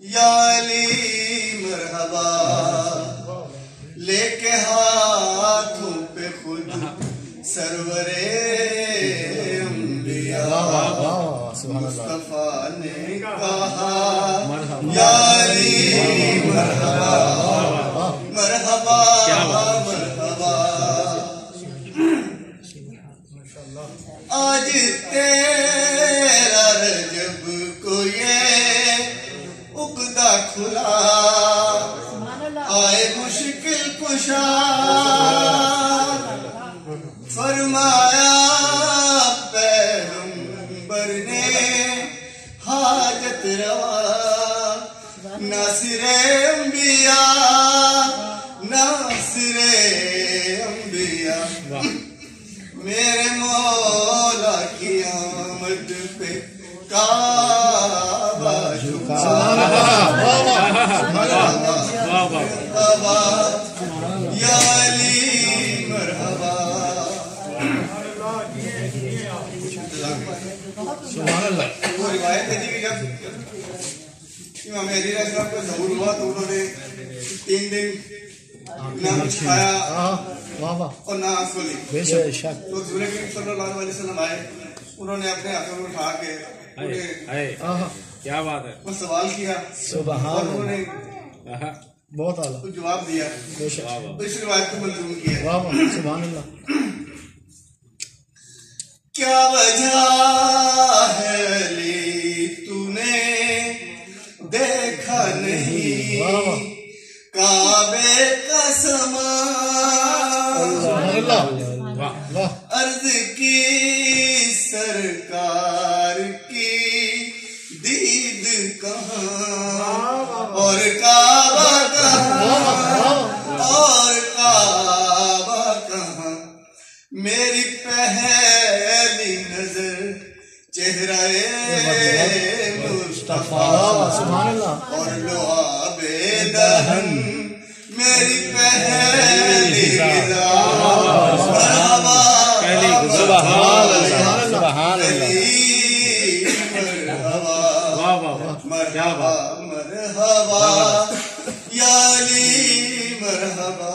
یا علی مرحبا لے کے ہاتھوں پہ خود سرورے انبیاء مصطفیٰ نے کہا یا علی مرحبا مرحبا مرحبا آج تیرا رجب کو یہ عقدہ کھلا آئے مشکل کشا فرمایا پیغمبر نے حاجت روا ناصر انبیاء ناصر انبیاء میرے مولا کی آمد پہ کعبہ جھکا یا علی مرحبا وہ روایت ہے کہ جب امام مہدی علیہ السلام کو ظہور ہوا تو انہوں نے 3 دن نہ کچھ کھایا اور نہ آنسو لی تو رسول کریم صلی اللہ علیہ وسلم آئے انہوں نے اپنے ہاتھوں میں اٹھا کے کیا بات ہے وہ سوال کیا اور انہوں نے بہت اعلیٰ جواب دیا تو اس روایت کو منظوم کیا سبحان اللہ کیا وجہ ہے علی تو نے دیکھا نہیں کعبے کا سامان عرض کی سرکار کی دید کہاں اور کعبہ کہاں اور کعبہ کہاں میری پہلی نظر چہرہ مصطفیٰ اور لعاب دہن میری پہلی مرحبا مرحبا یا علی مرحبا